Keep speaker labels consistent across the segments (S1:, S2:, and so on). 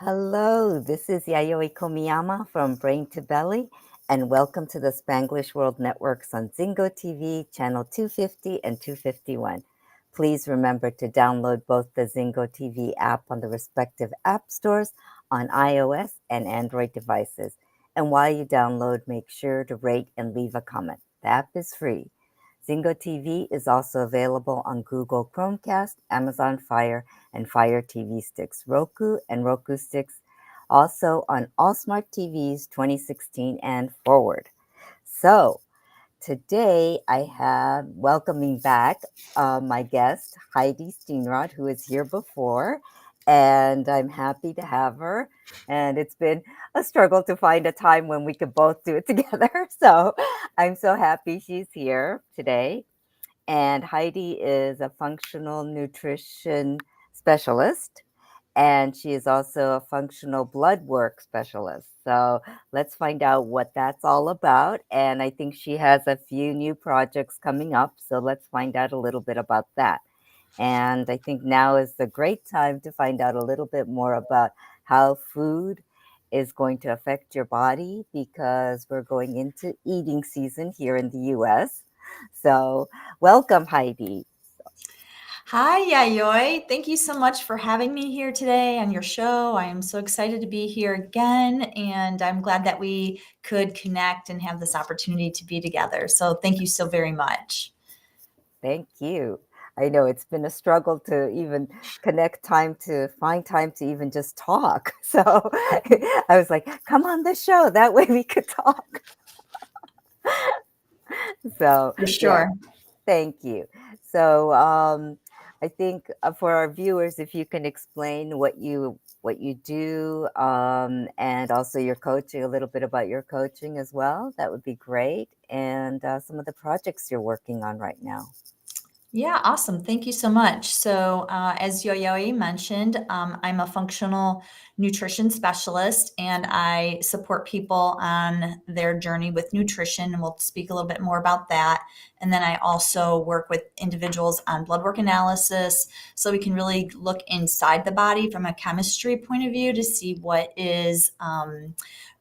S1: Hello, this is Yayoi Komiyama from Brain to Belly, and welcome to the Spanglish World Networks on Zingo TV, channel 250 and 251. Please remember to download both the Zingo TV app on the respective app stores on iOS and Android devices. And while you download, make sure to rate and leave a comment. The app is free. Zingo TV is also available on Google Chromecast, Amazon Fire, and Fire TV sticks, Roku and Roku sticks, also on all smart TVs 2016 and forward. So today I have welcoming back my guest, Heidi Steenrod, who was here before, and I'm happy to have her. And it's been a struggle to find a time when we could both do it together. So I'm so happy she's here today. And Heidi is a functional nutrition specialist, and she is also a functional blood work specialist. So let's find out what that's all about. And I think she has a few new projects coming up. So let's find out a little bit about that. And I think now is the great time to find out a little bit more about how food is going to affect your body because we're going into eating season here in the US. So, welcome, Heidi.
S2: Hi, Yayoi. Thank you so much for having me here today on your show. I am so excited to be here again, and I'm glad that we could connect and have this opportunity to be together. So, thank you so very much.
S1: Thank you. I know it's been a struggle to even connect time to find time to even just talk. So I was like, come on the show. That way we could talk. So,
S2: For
S1: yeah,
S2: sure.
S1: thank you. So, I think for our viewers, if you can explain what you do, and also your coaching, a little bit about your coaching as well, that would be great. And some of the projects you're working on right now.
S2: Yeah, awesome. Thank you so much. So, as Yoyoi mentioned, I'm a functional nutrition specialist and I support people on their journey with nutrition. And we'll speak a little bit more about that. And then I also work with individuals on blood work analysis. So we can really look inside the body from a chemistry point of view to see what is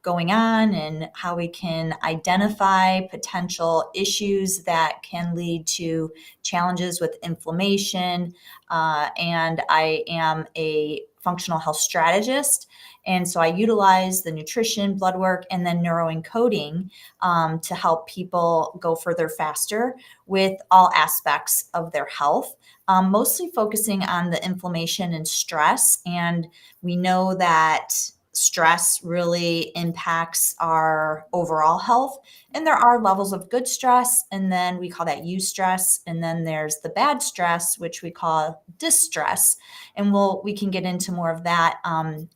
S2: going on and how we can identify potential issues that can lead to challenges with inflammation. And I am a functional health strategist. And so I utilize the nutrition, blood work, and then neuroencoding to help people go further faster with all aspects of their health, mostly focusing on the inflammation and stress. And we know that stress really impacts our overall health. And there are levels of good stress, and then we call that eustress. And then there's the bad stress, which we call distress. And we can get into more of that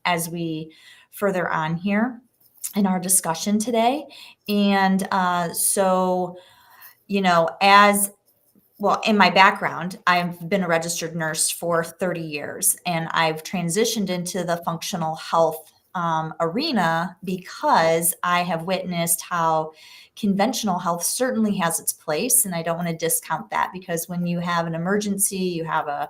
S2: as we further on here in our discussion today. And as well, in my background, I've been a registered nurse for 30 years, and I've transitioned into the functional health arena because I have witnessed how conventional health certainly has its place. And I don't want to discount that, because when you have an emergency, you have a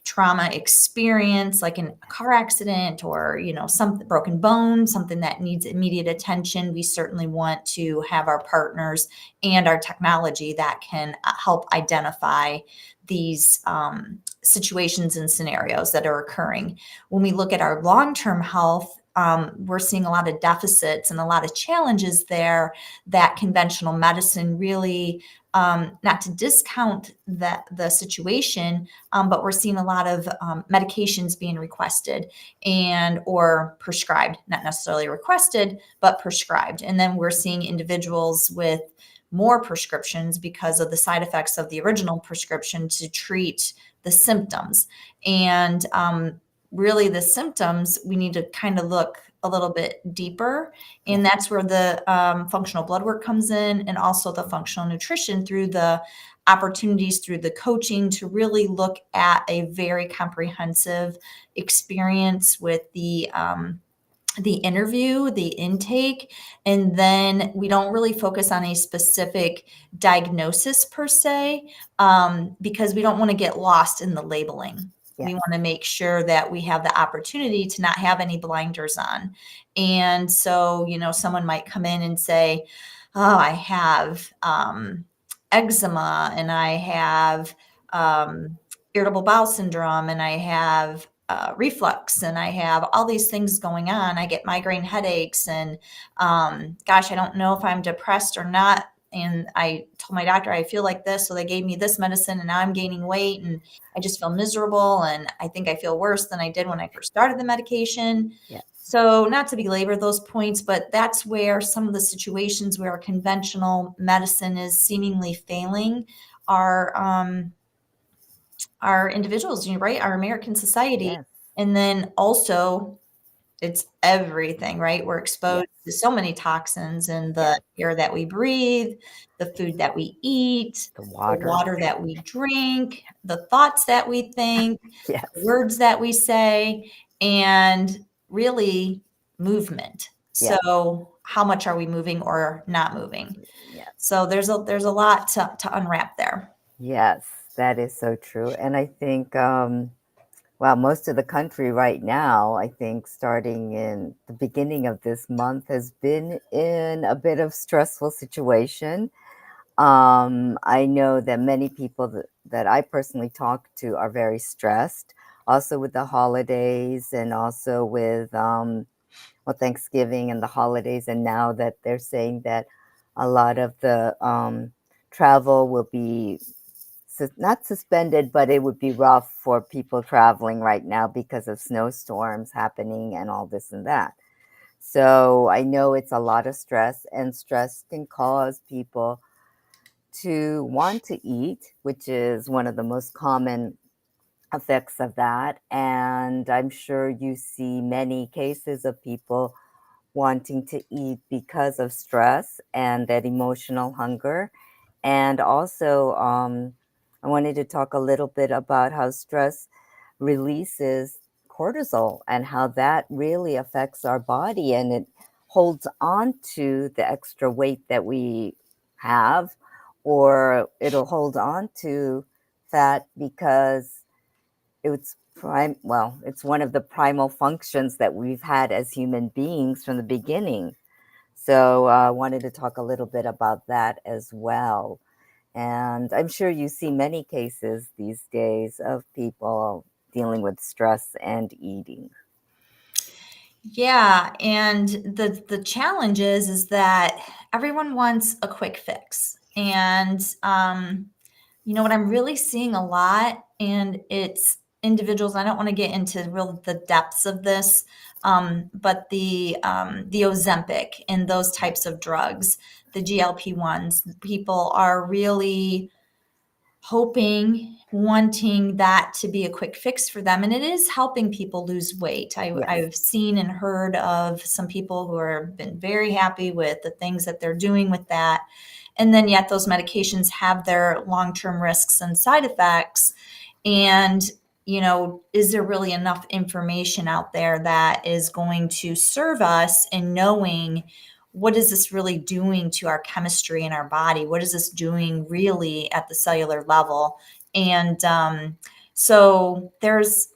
S2: trauma experience like a car accident or some broken bone, something that needs immediate attention, we certainly want to have our partners and our technology that can help identify these situations and scenarios that are occurring. When we look at our long-term health, we're seeing a lot of deficits and a lot of challenges there that conventional medicine really, not to discount the situation, but we're seeing a lot of medications being requested or prescribed, not necessarily requested, but prescribed. And then we're seeing individuals with more prescriptions because of the side effects of the original prescription to treat the symptoms. And really the symptoms, we need to kind of look a little bit deeper. And that's where the functional blood work comes in, and also the functional nutrition through the opportunities through the coaching to really look at a very comprehensive experience with the interview, the intake, and then we don't really focus on a specific diagnosis per se, because we don't want to get lost in the labeling. We
S1: Yes.
S2: want to make sure that we have the opportunity to not have any blinders on. And so, someone might come in and say, oh, I have eczema, and I have irritable bowel syndrome, and I have reflux, and I have all these things going on. I get migraine headaches, and gosh, I don't know if I'm depressed or not. And I told my doctor I feel like this, so they gave me this medicine, and now I'm gaining weight, and I just feel miserable, and I think I feel worse than I did when I first started the medication.
S1: Yes.
S2: So, not to belabor those points, but that's where some of the situations where conventional medicine is seemingly failing are individuals, right? Our American society.
S1: Yes.
S2: And then also, it's everything, right? We're exposed to
S1: Yes.
S2: so many toxins in the
S1: Yes.
S2: air that we breathe, the food that we eat,
S1: The
S2: the
S1: water.
S2: water that we drink, the thoughts that we think, the
S1: Yes.
S2: words that we say, and really movement.
S1: Yes.
S2: So, how much are we moving or not moving?
S1: Yes.
S2: So there's a lot to unwrap there.
S1: Yes. That is so true. And I think, well, most of the country right now, I think starting in the beginning of this month, has been in a bit of stressful situation. I know that many people that I personally talk to are very stressed, also with the holidays and also with well, Thanksgiving and the holidays. And now that they're saying that a lot of the travel will be not suspended, but it would be rough for people traveling right now because of snowstorms happening and all this and that. So I know it's a lot of stress, and stress can cause people to want to eat, which is one of the most common effects of that. And I'm sure you see many cases of people wanting to eat because of stress and that emotional hunger. And also, I wanted to talk a little bit about how stress releases cortisol and how that really affects our body, and it holds on to the extra weight that we have, or it'll hold on to fat because it's one of the primal functions that we've had as human beings from the beginning. So I wanted to talk a little bit about that as well. And I'm sure you see many cases these days of people dealing with stress and eating.
S2: Yeah, and the challenge is that everyone wants a quick fix. And what I'm really seeing a lot, and it's individuals. I don't want to get into the depths of this, but the Ozempic and those types of drugs, the GLP-1s, people are really hoping, wanting that to be a quick fix for them. And it is helping people lose weight.
S1: Yes,
S2: I've seen and heard of some people who have been very happy with the things that they're doing with that. And then yet those medications have their long-term risks and side effects. And, is there really enough information out there that is going to serve us in knowing what is this really doing to our chemistry in our body? What is this doing really at the cellular level? And so there's,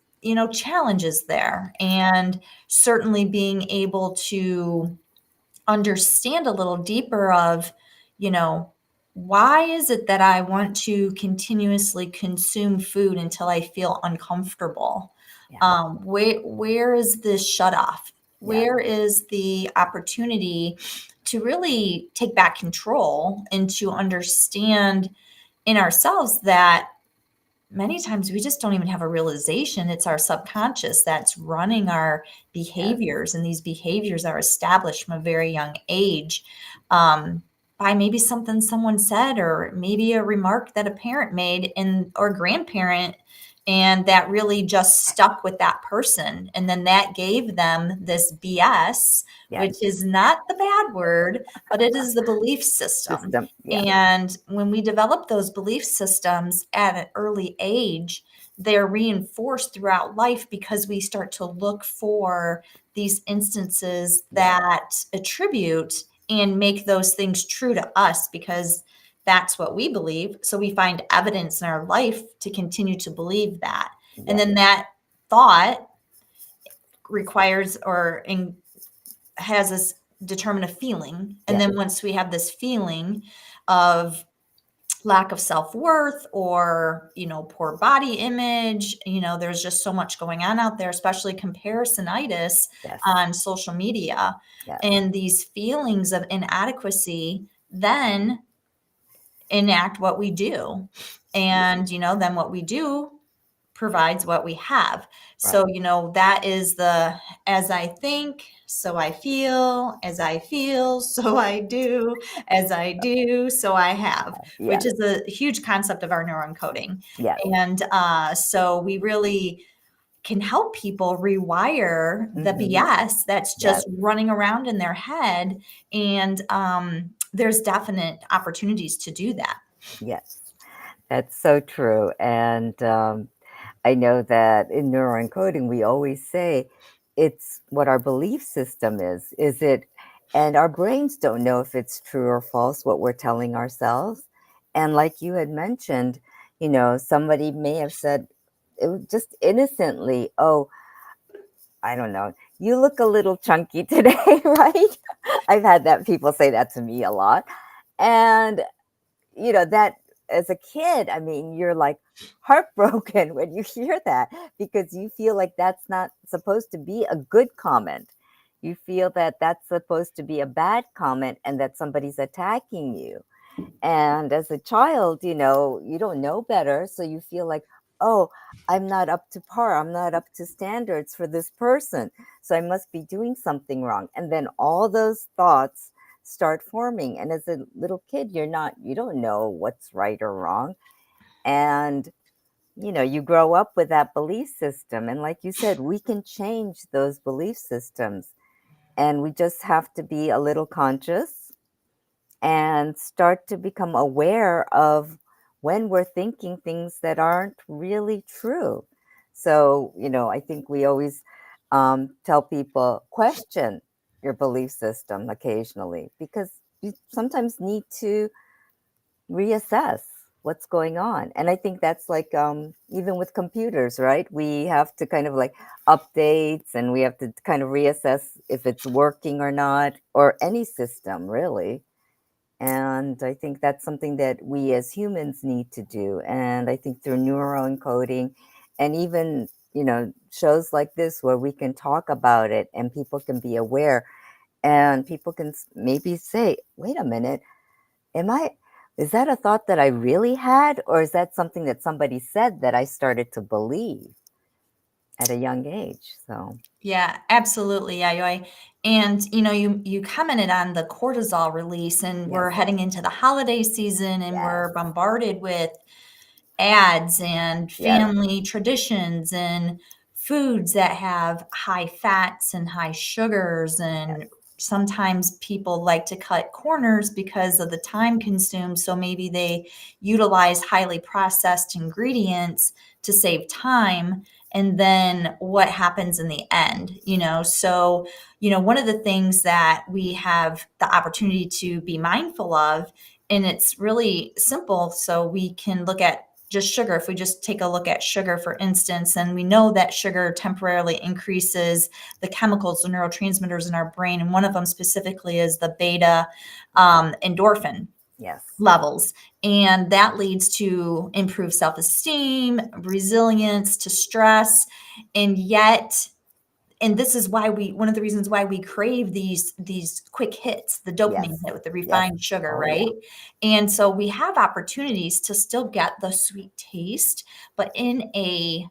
S2: challenges there. And certainly being able to understand a little deeper of, you know, why is it that I want to continuously consume food until I feel uncomfortable?
S1: yes,
S2: Where is this shut off?
S1: yes,
S2: Where is the opportunity to really take back control and to understand in ourselves that many times we just don't even have a realization it's our subconscious that's running our
S1: yes,
S2: behaviors, and these behaviors are established from a very young age, by maybe something someone said, or maybe a remark that a parent made or grandparent, and that really just stuck with that person, and then that gave them this BS,
S1: yes.
S2: which is not the bad word, but it is the belief system.
S1: System, yes,
S2: And when we develop those belief systems at an early age, they're reinforced throughout life because we start to look for these instances
S1: yes,
S2: that attribute and make those things true to us because that's what we believe. So we find evidence in our life to continue to believe that. And
S1: Yes.
S2: then that thought requires has us determine a feeling. And
S1: Yes.
S2: then once we have this feeling of lack of self-worth or, poor body image, there's just so much going on out there, especially comparisonitis
S1: Yes.
S2: on social media.
S1: Yes.
S2: And these feelings of inadequacy then enact what we do. And, then what we do provides what we have.
S1: Right.
S2: So, that is as I think, so I feel, as I feel, so I do, as I do, so I have, which
S1: Yes.
S2: is a huge concept of our neuroencoding.
S1: Yes.
S2: And so we really can help people rewire the
S1: Mhm.
S2: BS that's
S1: Yes.
S2: just running around in their head. And there's definite opportunities to do that.
S1: Yes. That's so true. And I know that in neuroencoding, we always say it's what our belief system is. Is it, and our brains don't know if it's true or false, what we're telling ourselves. And like you had mentioned, somebody may have said, it was just innocently, oh, I don't know, you look a little chunky today, right? I've had that, people say that to me a lot. And that as a kid, I mean, you're like heartbroken when you hear that because you feel like that's not supposed to be a good comment. You feel that that's supposed to be a bad comment and that somebody's attacking you. And as a child, you don't know better. So you feel like, oh, I'm not up to par. I'm not up to standards for this person. So I must be doing something wrong. And then all those thoughts start forming. And as a little kid, you don't know what's right or wrong. And, you grow up with that belief system. And like you said, we can change those belief systems. And we just have to be a little conscious and start to become aware of when we're thinking things that aren't really true. So, I think we always tell people question your belief system occasionally because you sometimes need to reassess what's going on. And I think that's like even with computers, right? We have to kind of like updates and we have to kind of reassess if it's working or not, or any system really. And I think that's something that we as humans need to do. And I think through neuroencoding and even, shows like this where we can talk about it and people can be aware and people can maybe say, wait a minute, is that a thought that I really had? Or is that something that somebody said that I started to believe at a young age? So,
S2: Yeah, absolutely, Yayoi. And you commented on the cortisol release, and we're
S1: yes,
S2: heading into the holiday season, and
S1: yes,
S2: we're bombarded with ads and
S1: yes,
S2: family traditions and foods that have high fats and high sugars. And sometimes people like to cut corners because of the time consumed. So maybe they utilize highly processed ingredients to save time. And then what happens in the end, So, one of the things that we have the opportunity to be mindful of, and it's really simple. So we can look at just sugar. If we just take a look at sugar, for instance, and we know that sugar temporarily increases the chemicals, the neurotransmitters in our brain. And one of them specifically is the beta endorphin
S1: yes,
S2: levels. And that leads to improved self-esteem, resilience to stress. And yet, and this is why one of the reasons why we crave these quick hits, the dopamine
S1: yes,
S2: hit with the
S1: yes.
S2: refined sugar,
S1: Oh, yeah.
S2: right? And so we have opportunities to still get the sweet taste, but in a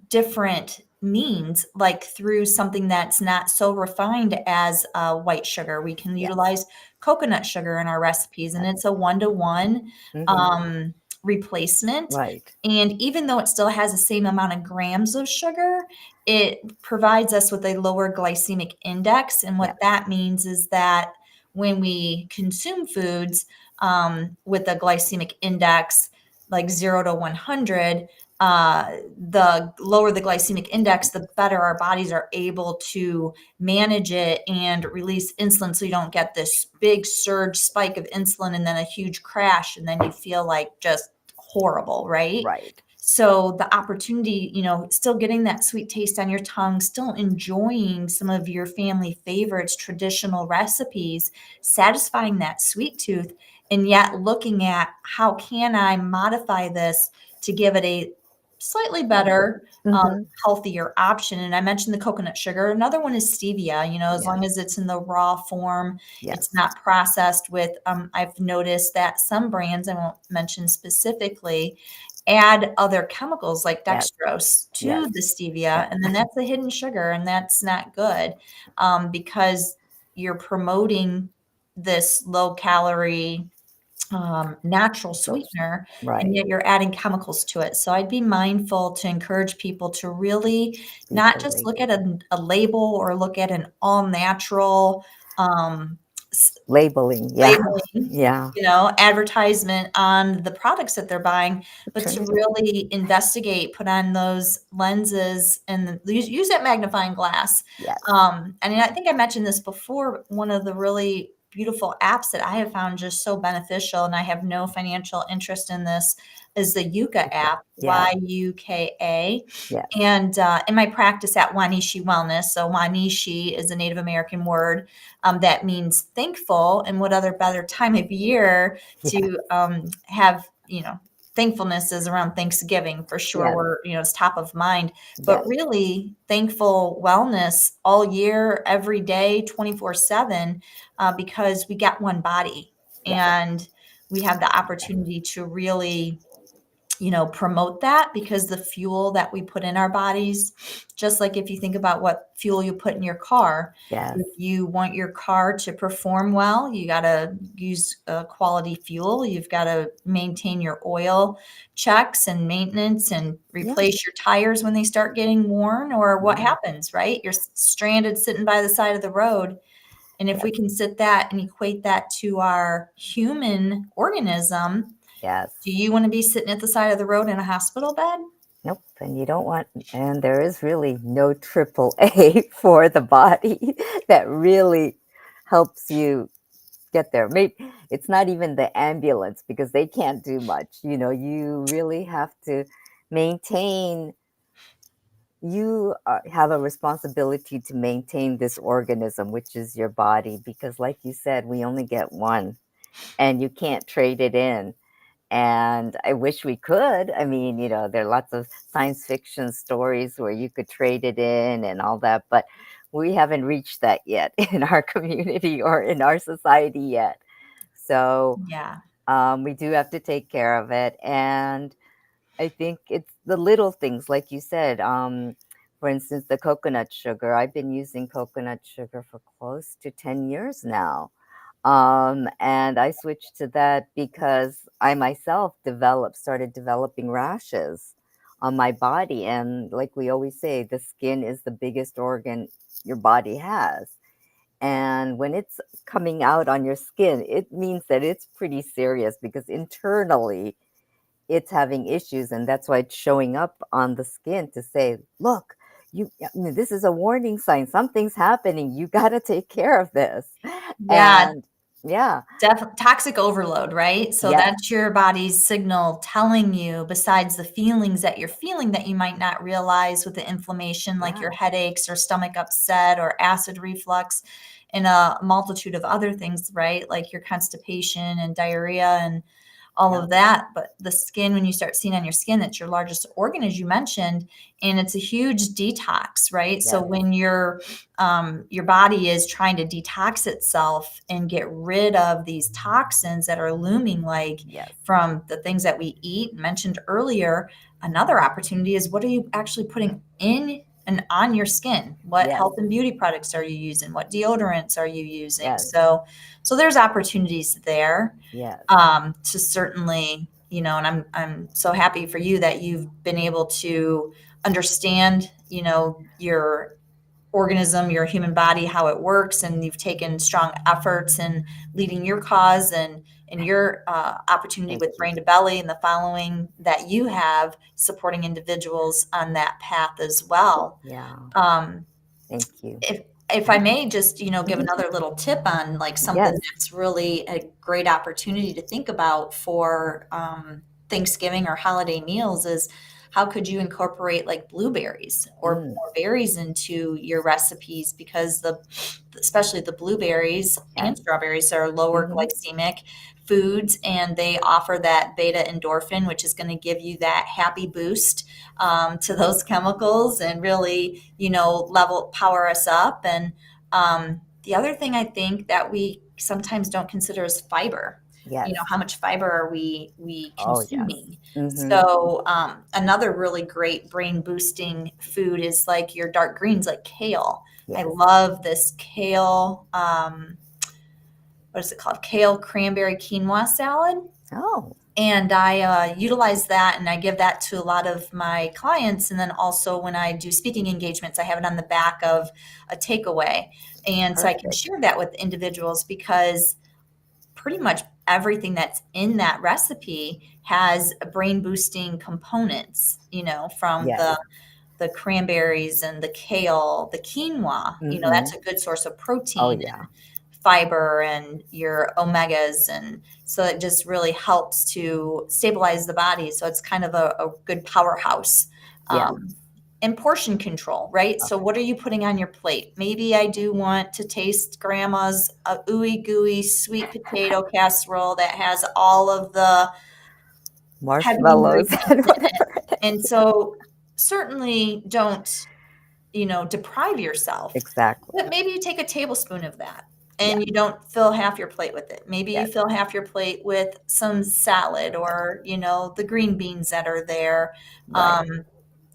S2: different means, like through something that's not so refined as white sugar. We can
S1: Yes.
S2: utilize coconut sugar in our recipes, and
S1: That's
S2: it's a 1-to-1
S1: mhm,
S2: replacement.
S1: right.
S2: And even though it still has the same amount of grams of sugar, it provides us with a lower glycemic index. And
S1: Yes,
S2: what that means is that when we consume foods with a glycemic index like 0 to 100, the lower the glycemic index, the better our bodies are able to manage it and release insulin. So you don't get this big surge spike of insulin and then a huge crash. And then you feel like just horrible, right?
S1: right.
S2: So the opportunity, still getting that sweet taste on your tongue, still enjoying some of your family favorites, traditional recipes, satisfying that sweet tooth, and yet looking at how can I modify this to give it a slightly better,
S1: Mm-hmm.
S2: healthier option. And I mentioned the coconut sugar. Another one is stevia, as
S1: Yes.
S2: long as it's in the raw form,
S1: Yes.
S2: it's not processed with, I've noticed that some brands, I won't mention specifically, add other chemicals like
S1: Yes.
S2: dextrose to
S1: Yes.
S2: the stevia,
S1: Yes.
S2: and then that's a hidden sugar, and that's not good, because you're promoting this low calorie, natural
S1: Those.
S2: sweetener, and
S1: Right.
S2: yet you're adding chemicals to it. So I'd be mindful to encourage people to really
S1: Read
S2: not
S1: the
S2: just look
S1: label.
S2: at a label or look at an all natural, um,
S1: Labeling. Yeah.
S2: labeling,
S1: Yeah.
S2: advertisement on the products that they're buying, but
S1: Turn
S2: to
S1: it over.
S2: really investigate, put on those lenses and use that magnifying glass.
S1: Yes.
S2: And I think I mentioned this before, one of the really beautiful apps that I have found just so beneficial, and I have no financial interest in this, is the Yuka
S1: Okay.
S2: app,
S1: Yes.
S2: Yuka.
S1: Yes.
S2: And in my practice at Wanishi Wellness, so Wanishi is a Native American word, that means thankful. And what other better time of year
S1: Yes.
S2: to have, thankfulness is around Thanksgiving for sure.
S1: Yes.
S2: It's top of mind, but
S1: Yes.
S2: really thankful wellness all year, every day, 24/7, because we got one body
S1: Yes.
S2: and we have the opportunity to really, promote that, because the fuel that we put in our bodies, just like if you think about what fuel you put in your car,
S1: Yes.
S2: if you want your car to perform well, you got to use quality fuel. You've got to maintain your oil checks and maintenance and
S1: Yeah.
S2: replace your tires when they start getting worn, or what
S1: Yeah.
S2: happens, right? You're stranded sitting by the side of the road. And if
S1: Yes.
S2: we can sit that and equate that to our human organism,
S1: Yes.
S2: do you want to be sitting at the side of the road in a hospital bed?
S1: Nope. And you don't want, and there is really no triple A for the body that really helps you get there. Maybe it's not even the ambulance because they can't do much. You really have to maintain, you have a responsibility to maintain this organism, which is your body, because, like you said, we only get one and you can't trade it in. And I wish we could. I mean, there are lots of science fiction stories where you could trade it in and all that, but we haven't reached that yet in our community or in our society yet. So
S2: Yeah.
S1: we do have to take care of it. And I think it's the little things, like you said. For instance, the coconut sugar. I've been using coconut sugar for close to 10 years now. And I switched to that because I myself started developing rashes on my body. And like we always say, the skin is the biggest organ your body has. And when it's coming out on your skin, it means that it's pretty serious because internally it's having issues. And that's why it's showing up on the skin to say, look, this is a warning sign. Something's happening. You got to take care of this.
S2: Yeah,
S1: And yeah.
S2: toxic overload, right? So
S1: Yes.
S2: that's your body's signal telling you, besides the feelings that you're feeling that you might not realize with the inflammation, like your
S1: Yeah.
S2: headaches or stomach upset or acid reflux, and a multitude of other things, right? Like your constipation and diarrhea and all
S1: Yeah.
S2: of that. But the skin, when you start seeing on your skin, that's your largest organ, as you mentioned, and it's a huge detox, right? So
S1: Yes.
S2: when your body is trying to detox itself and get rid of these toxins that are looming, like
S1: Yes.
S2: from the things that we eat, mentioned earlier, another opportunity is, what are you actually putting in and on your skin? What
S1: Yes.
S2: health and beauty products are you using? What deodorants are you using?
S1: Yes.
S2: So there's opportunities there,
S1: Yes.
S2: to certainly, and I'm so happy for you that you've been able to understand, your organism, your human body, how it works, and you've taken strong efforts in leading your cause and your opportunity
S1: Thank
S2: with
S1: you.
S2: Brain to Belly and the following that you have, supporting individuals on that path as well.
S1: Yeah.
S2: Um,
S1: Thank you.
S2: if I may just, give
S1: Mhm.
S2: another little tip on like something
S1: Yes.
S2: that's really a great opportunity to think about for Thanksgiving or holiday meals is, how could you incorporate like blueberries or
S1: Mm,
S2: more berries into your recipes? Because especially the blueberries
S1: yes.
S2: and strawberries are lower
S1: Mm-hmm.
S2: glycemic foods, and they offer that beta endorphin, which is going to give you that happy boost to those chemicals and really, level power us up. And the other thing I think that we sometimes don't consider is fiber.
S1: Yes.
S2: How much fiber are we
S1: Oh, yes.
S2: consuming?
S1: Mm-hmm.
S2: So another really great brain boosting food is like your dark greens, like kale. I
S1: Yes.
S2: love this kale. What is it called? Kale cranberry quinoa salad.
S1: Oh,
S2: And I utilize that, and I give that to a lot of my clients. And then also when I do speaking engagements, I have it on the back of a takeaway. And so I can
S1: perfect.
S2: share that with individuals, because pretty much everything that's in that recipe has brain boosting components, from
S1: Yes.
S2: the cranberries and the kale, the quinoa,
S1: Mm-hmm.
S2: that's a good source of
S1: Oh,
S2: protein
S1: yeah.
S2: and fiber and your omegas. And so it just really helps to stabilize the body. So it's kind of a good powerhouse.
S1: Yes.
S2: And portion control, right? So what are you putting on your plate? Maybe I do want to taste grandma's ooey gooey sweet potato casserole that has all of the heavy
S1: Marshmallows
S2: ingredients
S1: and
S2: in it.
S1: whatever.
S2: And so certainly don't, deprive yourself,
S1: Exactly.
S2: but maybe you take a tablespoon of that
S1: Yeah.
S2: and you don't fill half your plate with it. Maybe you
S1: Yes.
S2: fill half your plate with some salad, or, the green beans that are there.
S1: Right.
S2: Um,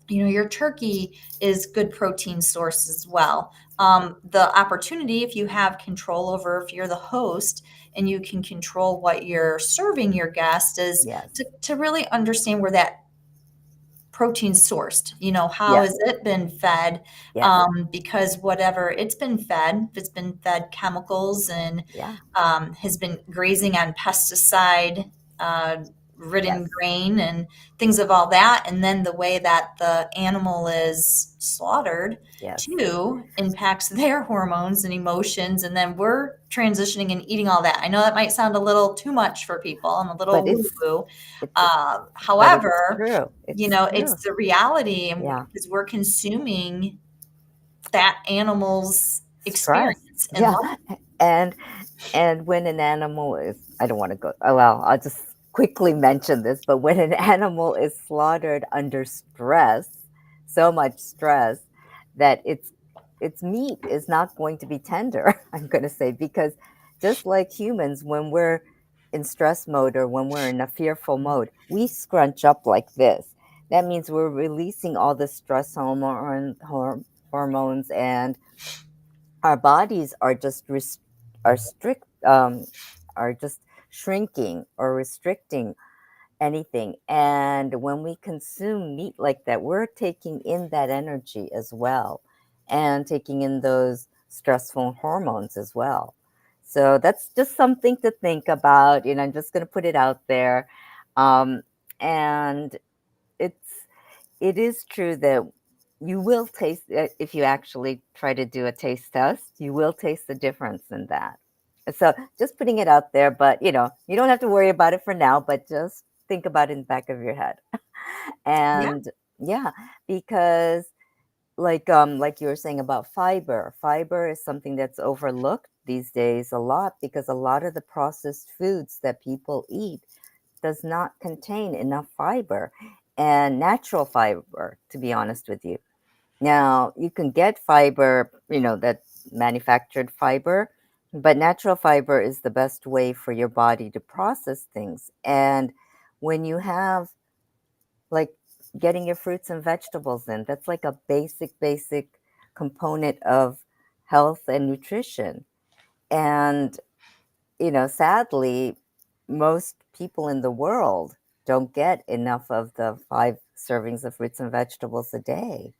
S2: your turkey is good protein source as well. The opportunity, if you have control over, if you're the host and you can control what you're serving your guest, is
S1: Yes.
S2: to really understand where that protein sourced. How
S1: Yes.
S2: has it been fed?
S1: Yes.
S2: Because whatever it's been fed, if it's been fed chemicals and
S1: Yeah.
S2: has been grazing on pesticide ridden
S1: Yes.
S2: grain and things of all that, and then the way that the animal is slaughtered
S1: Yes.
S2: too impacts their hormones and emotions, and then we're transitioning and eating all that. I know that might sound a little too much for people and a
S1: But
S2: little woo woo.
S1: it's but it's
S2: However,
S1: true. It's
S2: it's
S1: true.
S2: the reality, and
S1: Yeah.
S2: because we're consuming that animal's
S1: Stress.
S2: experience and
S1: Yeah.
S2: life.
S1: And and when an animal is, I don't want to go, oh, well, I'll just quickly mention this, but when an animal is slaughtered under stress, so much stress that its meat is not going to be tender, I'm going to say, because just like humans, when we're in stress mode or when we're in a fearful mode, we scrunch up like this. That means we're releasing all the stress hormones, and our bodies are just are strict are just shrinking or restricting anything. And when we consume meat like that, we're taking in that energy as well, and taking in those stressful hormones as well. So that's just something to think about. I'm just going to put it out there. And it's it is true that you will taste it if you actually try to do a taste test. You will taste the difference in that. So just putting it out there, but you don't have to worry about it for now, but just think about it in the back of your head.
S2: Yeah,
S1: And yeah, because like you were saying about fiber, fiber is something that's overlooked these days a lot, because a lot of the processed foods that people eat does not contain enough fiber and natural fiber, to be honest with you. Now, you can get fiber, that's manufactured fiber, but natural fiber is the best way for your body to process things. And when you have, like, getting your fruits and vegetables in, that's like a basic component of health and nutrition. And sadly, most people in the world don't get enough of the 5 servings of fruits and vegetables a day.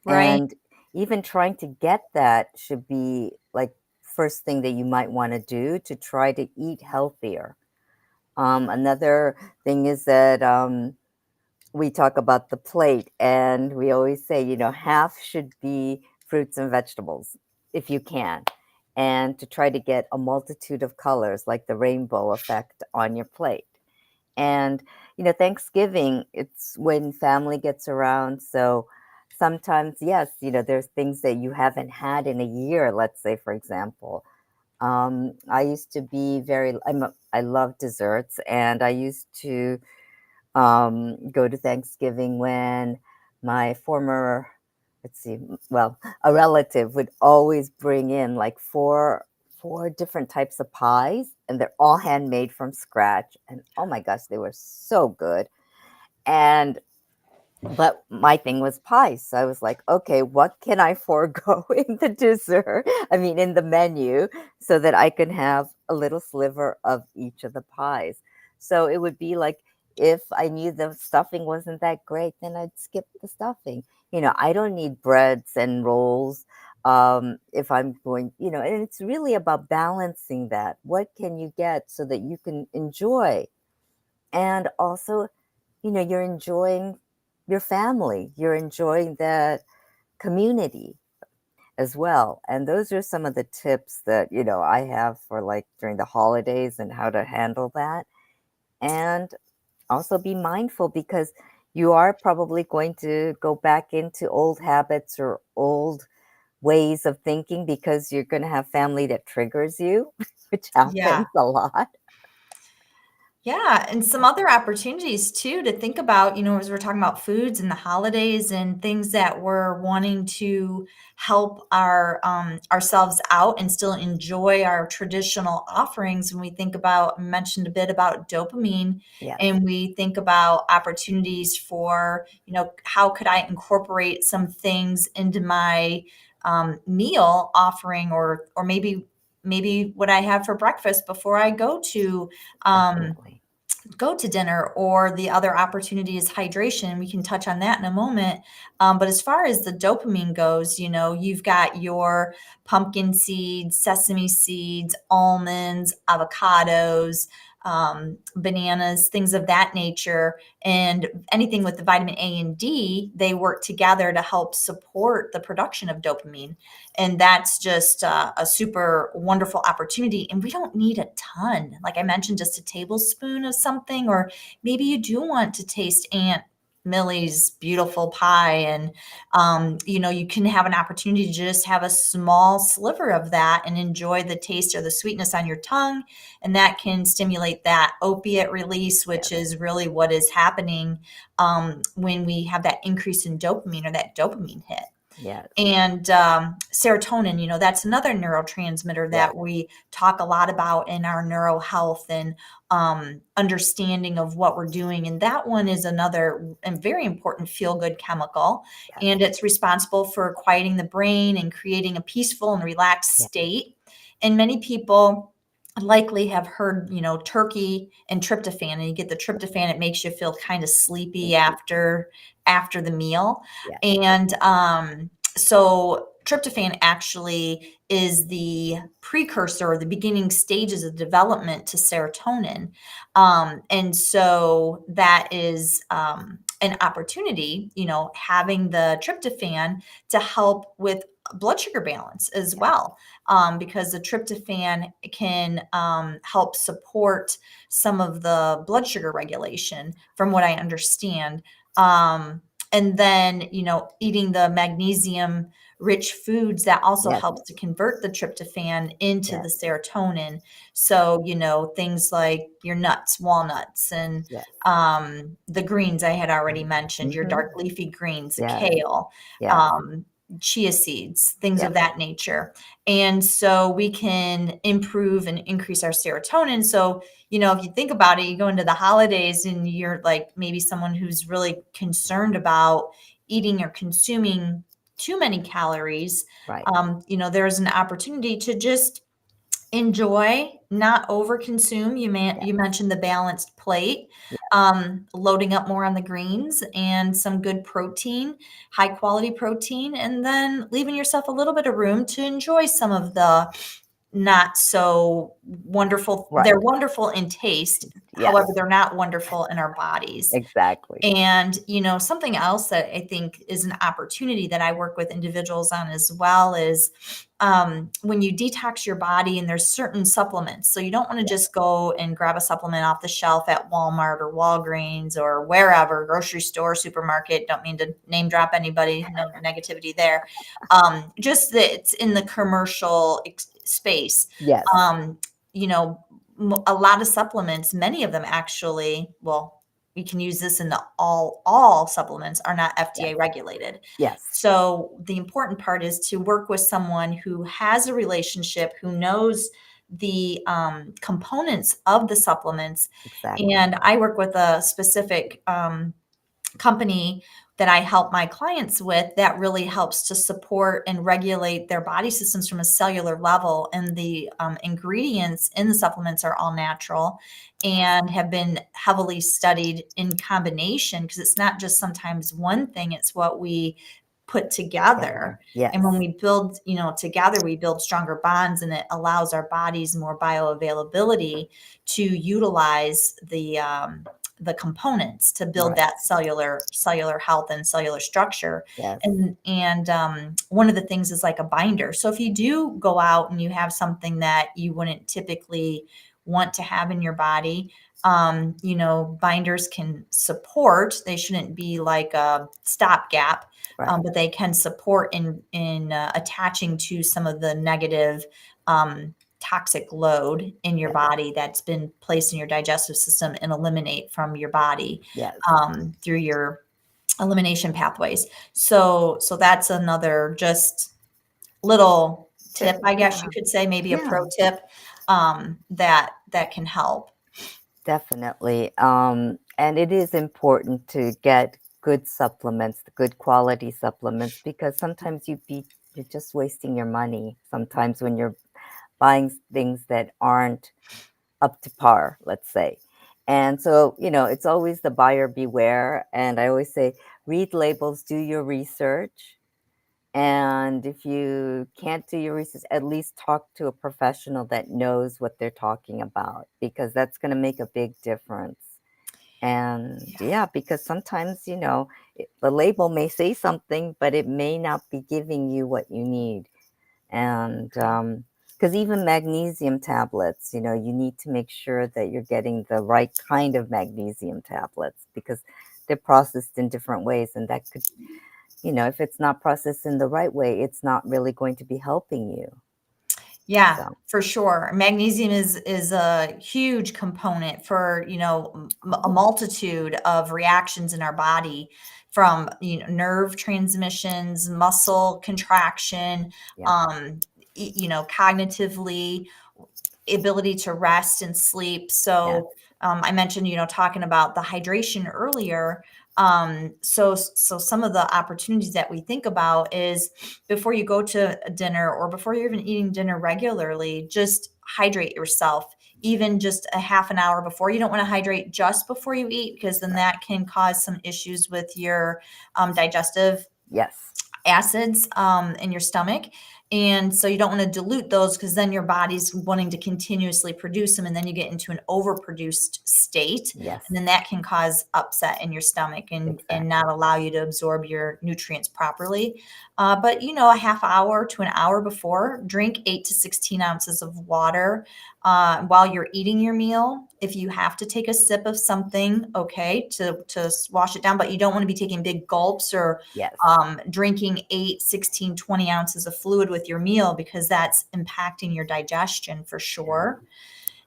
S2: right.
S1: And even trying to get that should be like first thing that you might want to do to try to eat healthier. Another thing is that we talk about the plate, and we always say, half should be fruits and vegetables if you can, and to try to get a multitude of colors like the rainbow effect on your plate. And, Thanksgiving, it's when family gets around. So sometimes, yes, there's things that you haven't had in a year, let's say, for example. I used to be I love desserts, and I used to go to Thanksgiving when my former, let's see, well, a relative would always bring in like four different types of pies, and they're all handmade from scratch. And oh my gosh, they were so good. And but my thing was pies. So I was like, okay, what can I forego in the dessert? I mean, in the menu, so that I can have a little sliver of each of the pies. So it would be like, if I knew the stuffing wasn't that great, then I'd skip the stuffing. I don't need breads and rolls if I'm going, and it's really about balancing that. What can you get so that you can enjoy? And also, you're enjoying your family, you're enjoying that community as well. And those are some of the tips that, I have for like during the holidays and how to handle that. And also be mindful, because you are probably going to go back into old habits or old ways of thinking, because you're going to have family that triggers you, which
S2: Yeah.
S1: happens a lot.
S2: Yeah, and some other opportunities too to think about, as we're talking about foods and the holidays and things that we're wanting to help ourselves out and still enjoy our traditional offerings. When we think about, I mentioned a bit about dopamine,
S1: Yes,
S2: and we think about opportunities for, how could I incorporate some things into my meal offering, or maybe what I have for breakfast before I
S1: definitely.
S2: go to dinner, or the other opportunity is hydration. We can touch on that in a moment. But as far as the dopamine goes, you've got your pumpkin seeds, sesame seeds, almonds, avocados, bananas, things of that nature. And anything with the vitamin A and D, they work together to help support the production of dopamine. And that's just a super wonderful opportunity. And we don't need a ton. Like I mentioned, just a tablespoon of something, or maybe you do want to taste Aunt Millie's beautiful pie, and you can have an opportunity to just have a small sliver of that and enjoy the taste or the sweetness on your tongue, and that can stimulate that opiate release, which
S1: Yes,
S2: is really what is happening when we have that increase in dopamine, or that dopamine hit.
S1: yes,
S2: And serotonin, that's another neurotransmitter
S1: yes,
S2: that we talk a lot about in our neuro health and understanding of what we're doing. And that one is another and very important feel good chemical.
S1: yes,
S2: And it's responsible for quieting the brain and creating a peaceful and relaxed
S1: yes,
S2: state. And many people likely have heard, turkey and tryptophan, and you get the tryptophan, it makes you feel kind of sleepy
S1: sleepy.
S2: after the meal.
S1: Yes,
S2: And so tryptophan actually is the precursor, or the beginning stages of development to serotonin. And so that is an opportunity, having the tryptophan to help with blood sugar balance as
S1: yes,
S2: well, because the tryptophan can help support some of the blood sugar regulation, from what I understand. And then, eating the magnesium rich foods, that also
S1: yes,
S2: helps to convert the tryptophan into the
S1: yes,
S2: serotonin. So, things like your nuts, walnuts, and
S1: yes.
S2: the greens I had already
S1: Right.
S2: mentioned, your
S1: Mhm.
S2: dark leafy greens,
S1: Yes,
S2: kale,
S1: yes,
S2: um, chia seeds, things
S1: yes,
S2: of that nature. And so we can improve and increase our serotonin. So, if you think about it, you go into the holidays and you're like maybe someone who's really concerned about eating or consuming too many calories.
S1: right.
S2: There's an opportunity to just enjoy, not overconsume. You
S1: Yes,
S2: mentioned the balanced plate,
S1: yes,
S2: loading up more on the greens and some good protein, high quality protein, and then leaving yourself a little bit of room to enjoy some of the not so wonderful.
S1: Right.
S2: They're wonderful in taste.
S1: Yes,
S2: However, they're not wonderful in our bodies.
S1: exactly.
S2: And, something else that I think is an opportunity that I work with individuals on as well is when you detox your body, and there's certain supplements. So you don't want to
S1: Yeah.
S2: just go and grab a supplement off the shelf at Walmart or Walgreens or wherever, grocery store, supermarket. Don't mean to name drop anybody, no negativity there. Just that it's in the commercial space.
S1: Yes.
S2: Um, a lot of supplements, many of them actually, well, we can use this in the all supplements are not
S1: Yes.
S2: FDA regulated.
S1: Yes.
S2: So the important part is to work with someone who has a relationship, who knows the components of the supplements.
S1: Exactly.
S2: And I work with a specific company that I help my clients with that really helps to support and regulate their body systems from a cellular level. And the ingredients in the supplements are all natural and have been heavily studied in combination, because it's not just sometimes one thing, it's what we put together.
S1: Yes.
S2: And when we build, together, we build stronger bonds, and it allows our bodies more bioavailability to utilize the components to build
S1: Right.
S2: that cellular health and cellular structure.
S1: Yes.
S2: And one of the things is like a binder. So if you do go out and you have something that you wouldn't typically want to have in your body, binders can support. They shouldn't be like a stopgap,
S1: Right.
S2: but they can support in attaching to some of the negative toxic load in your body that's been placed in your digestive system, and eliminate from your body
S1: Yes.
S2: through your elimination pathways. So that's another just little tip, I guess you could say, maybe a pro tip that can help.
S1: Definitely. And it is important to get good supplements, good quality supplements, because sometimes you're just wasting your money sometimes when you're buying things that aren't up to par, let's say. And so, it's always the buyer beware. And I always say, read labels, do your research. And if you can't do your research, at least talk to a professional that knows what they're talking about, because that's going to make a big difference. And yeah, because sometimes, the label may say something, but it may not be giving you what you need. And because even magnesium tablets, you need to make sure that you're getting the right kind of magnesium tablets, because they're processed in different ways. And that could, if it's not processed in the right way, it's not really going to be helping you.
S2: Yeah,
S1: So,
S2: for sure. Magnesium is a huge component for, a multitude of reactions in our body, from, nerve transmissions, muscle contraction,
S1: yeah,
S2: cognitively, ability to rest and sleep.
S1: yeah,
S2: So I mentioned, talking about the hydration earlier. So some of the opportunities that we think about is, before you go to dinner, or before you're even eating dinner regularly, just hydrate yourself. Even just a half an hour before. You don't want to hydrate just before you eat, because then
S1: right.
S2: that can cause some issues with your digestive
S1: Yes,
S2: acids in your stomach. And so you don't want to dilute those, because then your body's wanting to continuously produce them, and then you get into an overproduced state.
S1: yes,
S2: And then that can cause upset in your stomach, and
S1: exactly.
S2: not allow you to absorb your nutrients properly. But a half hour to an hour before, drink 8 to 16 ounces of water while you're eating your meal. If you have to take a sip of something, okay, to wash it down, but you don't want to be taking big gulps, or
S1: Yes,
S2: drinking 8, 16, 20 ounces of fluid with your meal, because that's impacting your digestion for sure.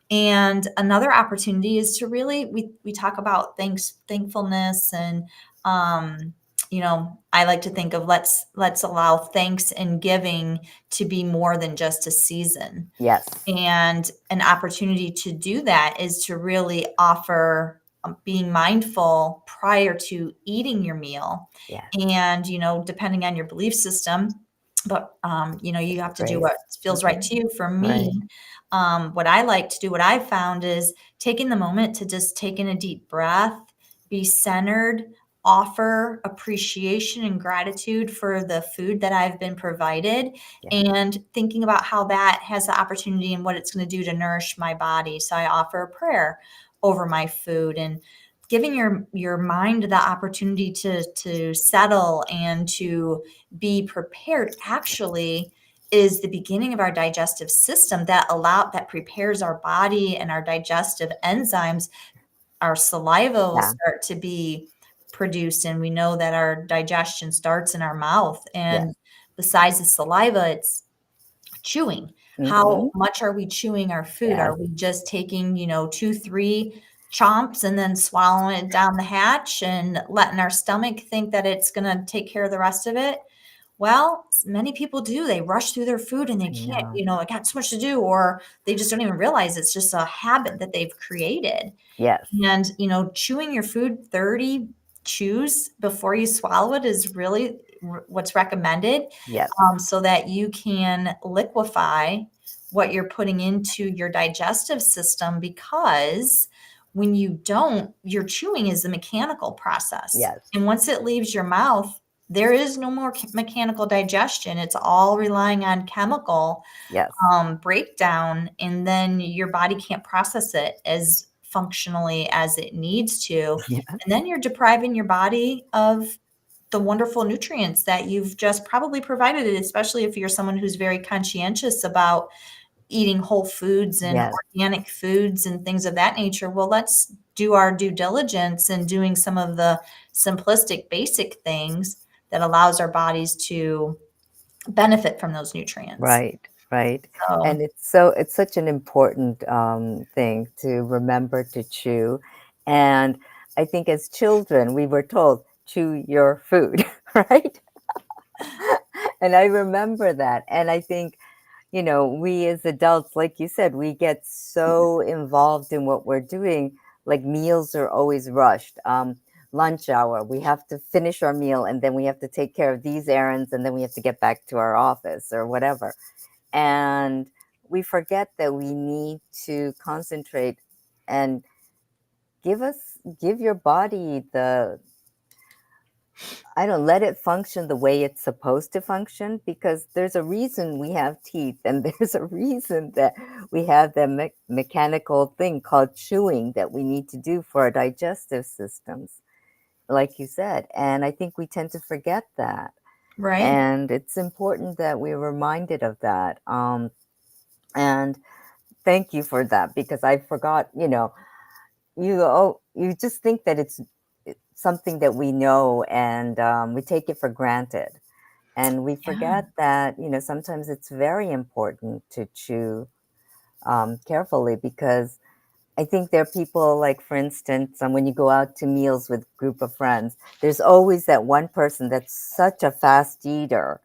S2: And another opportunity is to really, we talk about thankfulness, and I like to think of, let's allow thanks and giving to be more than just a season.
S1: yes,
S2: And an opportunity to do that is to really offer being mindful prior to eating your meal.
S1: yes.
S2: And, depending on your belief system, but, you have to do
S1: Grace.
S2: what feels right to you. For
S1: Right.
S2: me, what I like to do, what I've found is taking the moment to just take in a deep breath, be centered, offer appreciation and gratitude for the food that I've been provided,
S1: Yeah.
S2: and thinking about how that has the opportunity and what it's going to do to nourish my body. So I offer a prayer over my food, and giving your mind the opportunity to settle and to be prepared actually is the beginning of our digestive system that prepares our body and our digestive enzymes. Our saliva will
S1: Yeah.
S2: start to be produced, and we know that our digestion starts in our mouth.
S1: Yes.
S2: And besides the saliva, it's chewing.
S1: Mm-hmm.
S2: How much are we chewing our food?
S1: Yes.
S2: Are we just taking, 2, 3 chomps and then swallowing it down the hatch and letting our stomach think that it's going to take care of the rest of it? Well, many people do. They rush through their food and they
S1: I
S2: can't,
S1: know.
S2: I got so much to do, or they just don't even realize it's just a habit that they've created.
S1: Yes.
S2: And, chewing your food 30 chews before you swallow it is really what's recommended,
S1: Yes.
S2: so that you can liquefy what you're putting into your digestive system. Because when you don't, your chewing is a mechanical process.
S1: Yes.
S2: And once it leaves your mouth, there is no more mechanical digestion. It's all relying on chemical
S1: Yes.
S2: breakdown, and then your body can't process it as functionally as it needs to.
S1: Yeah.
S2: And then you're depriving your body of the wonderful nutrients that you've just probably provided it, especially if you're someone who's very conscientious about eating whole foods and
S1: Yes.
S2: organic foods and things of that nature. Well, let's do our due diligence in doing some of the simplistic, basic things that allows our bodies to benefit from those nutrients.
S1: Right. Right.
S2: So,
S1: And it's such an important thing to remember to chew. And I think as children, we were told, chew your food, right? And I remember that. And I think, we as adults, like you said, we get so involved in what we're doing. Like meals are always rushed. Lunch hour, we have to finish our meal and then we have to take care of these errands and then we have to get back to our office or whatever. And we forget that we need to concentrate and give your body the, I don't let it function the way it's supposed to function, because there's a reason we have teeth and there's a reason that we have the mechanical thing called chewing that we need to do for our digestive systems, like you said. And I think we tend to forget that.
S2: right.
S1: And it's important that we're reminded of that. And thank you for that, because I forgot, you just think that it's something that we know, and we take it for granted. And we
S2: Yeah.
S1: forget that, sometimes it's very important to chew carefully, because I think there are people, like, for instance, when you go out to meals with a group of friends, there's always that one person that's such a fast eater.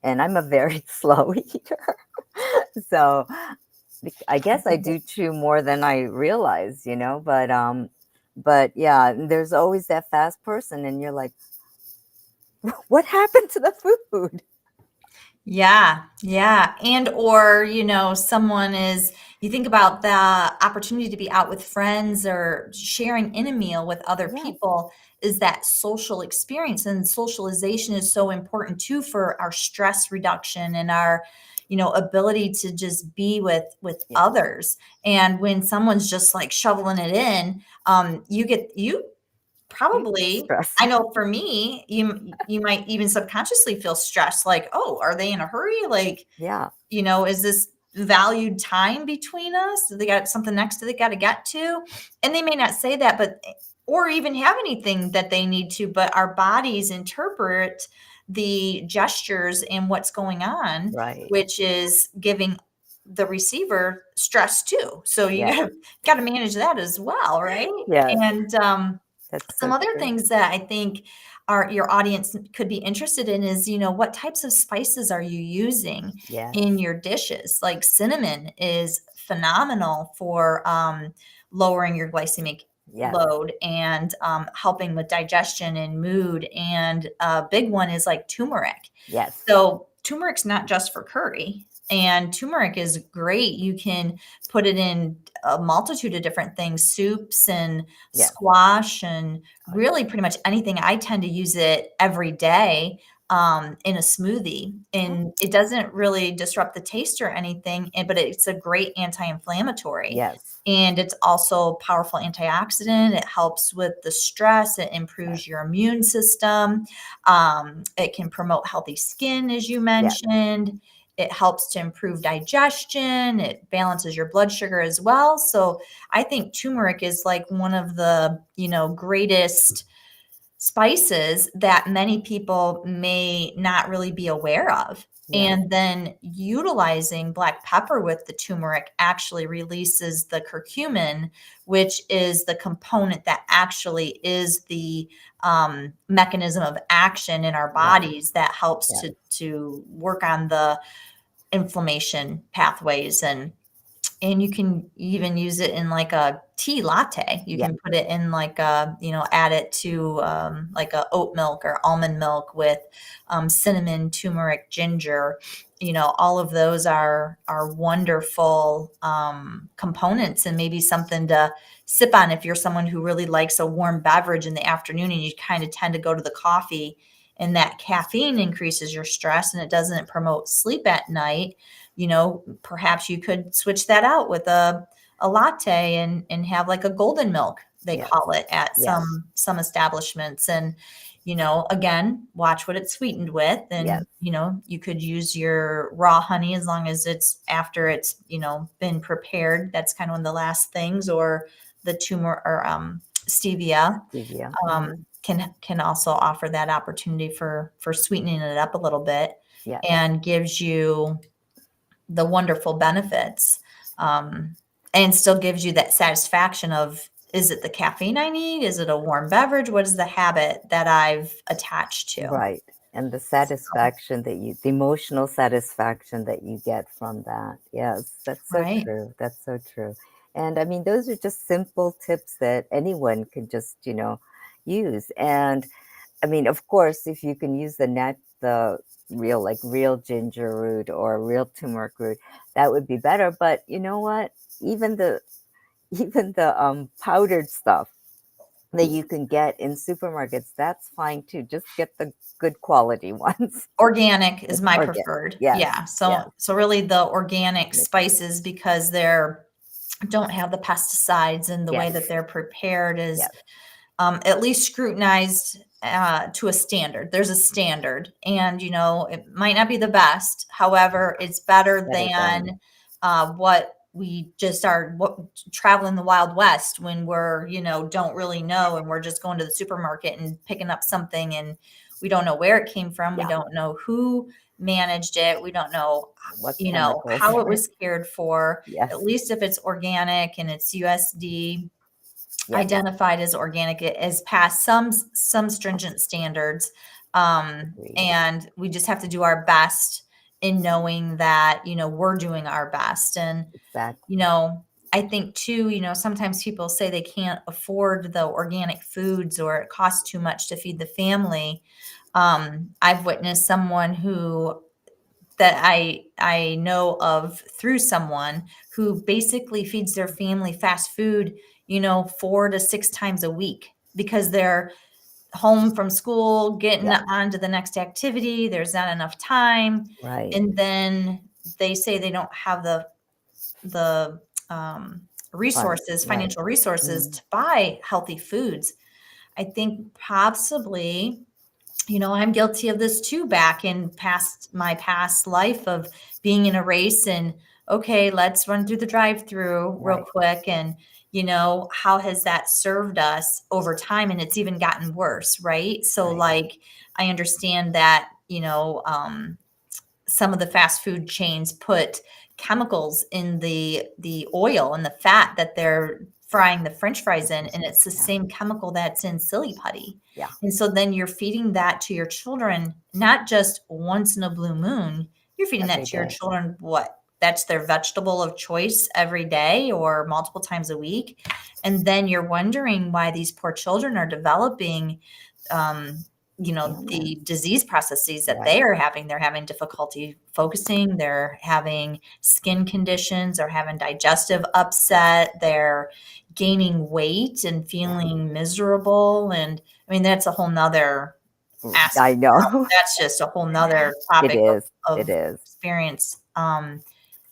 S1: And I'm a very slow eater. So I guess I do chew more than I realize, but yeah, there's always that fast person and you're like, what happened to the food?
S2: Yeah, yeah. And or, someone is, you think about the opportunity to be out with friends or sharing in a meal with other
S1: Yes,
S2: people, is that social experience. And socialization is so important too for our stress reduction and our, ability to just be with
S1: yes.
S2: others. And when someone's just like shoveling it in, you
S1: You get
S2: probably,
S1: stressed.
S2: I know for me, you might even subconsciously feel stressed, like, "Oh, are they in a hurry? Like,
S1: Yeah,
S2: is this valued time between us? Do they got something next that they gotta get to?" And they may not say that, but or even have anything that they need to, but our bodies interpret the gestures and what's going on,
S1: right.
S2: which is giving the receiver stress too. So you
S1: Yes,
S2: gotta manage that as well, right?
S1: yes.
S2: And,
S1: That's
S2: some
S1: so
S2: other
S1: true.
S2: things that I think your audience could be interested in is, what types of spices are you using
S1: Yes,
S2: in your dishes? Like cinnamon is phenomenal for lowering your glycemic
S1: yes,
S2: load and helping with digestion and mood. And a big one is like turmeric.
S1: yes.
S2: So turmeric's not just for curry. And turmeric is great. You can put it in a multitude of different things, soups and
S1: Yes.
S2: squash and really pretty much anything. I tend to use it every day in a smoothie, and it doesn't really disrupt the taste or anything, but it's a great anti-inflammatory.
S1: Yes.
S2: And it's also a powerful antioxidant. It helps with the stress. It improves your immune system. It can promote healthy skin, as you mentioned. It helps to improve digestion. It balances your blood sugar as well. So I think turmeric is like one of the, greatest spices that many people may not really be aware of.
S1: Yes.
S2: And then utilizing black pepper with the turmeric actually releases the curcumin, which is the component that actually is the mechanism of action in our bodies that helps to work on the inflammation pathways. And you can even use it in like a tea latte. You can put it in like add it to like a oat milk or almond milk with cinnamon, turmeric, ginger. All of those are wonderful components, and maybe something to sip on if you're someone who really likes a warm beverage in the afternoon and you kind of tend to go to the coffee, and that caffeine increases your stress and it doesn't promote sleep at night. Perhaps you could switch that out with a latte and have like a golden milk, they call it at some establishments. And, again, watch what it's sweetened with. And, you could use your raw honey as long as it's after it's, been prepared. That's kind of one of the last things, or the tumor or stevia. Can also offer that opportunity for sweetening it up a little bit and gives you the wonderful benefits, and still gives you that satisfaction of, is it the caffeine I need? Is it a warm beverage? What is the habit that I've attached to?
S1: Right. And the satisfaction the emotional satisfaction that you get from that. Yes, that's so true. That's so true. And I mean, those are just simple tips that anyone can just, use. And I mean, of course, if you can use the real ginger root or real turmeric root, that would be better. But you know what? Even the powdered stuff that you can get in supermarkets, that's fine too. Just get the good quality ones.
S2: Organic is my preferred. So really the organic spices, because don't have the pesticides, and the way that they're prepared is at least scrutinized to a standard. There's a standard, and it might not be the best. However, it's better than what we just are traveling the Wild West when we're, don't really know, and we're just going to the supermarket and picking up something, and we don't know where it came from. We don't know who managed it. We don't know, how it was cared for. At least if it's organic and it's USD identified as organic, it has passed some stringent standards. And we just have to do our best in knowing that, we're doing our best. And, I think too, sometimes people say they can't afford the organic foods, or it costs too much to feed the family. I've witnessed someone that I know of through someone who basically feeds their family fast food, 4 to 6 times a week, because they're home from school, getting on to the next activity. There's not enough time.
S1: Right.
S2: And then they say they don't have the resources, financial resources to buy healthy foods. I think possibly, I'm guilty of this too, back in my past life of being in a race and, okay, let's run through the drive-through real quick. And, how has that served us over time? And it's even gotten worse, right? So like, I understand that, some of the fast food chains put chemicals in the oil and the fat that they're frying the French fries in, and it's the same chemical that's in silly putty. And so then you're feeding that to your children, not just once in a blue moon. You're feeding that to your children, that's their vegetable of choice every day or multiple times a week. And then you're wondering why these poor children are developing
S1: illness.
S2: the disease processes that
S1: Right.
S2: they are having. They're having difficulty focusing, they're having skin conditions, they're having digestive upset, they're gaining weight and
S1: Yeah.
S2: feeling miserable. And I mean, that's a whole nother
S1: I
S2: aspect.
S1: know.
S2: That's just a whole nother
S1: It
S2: topic
S1: is. It
S2: of
S1: is.
S2: experience.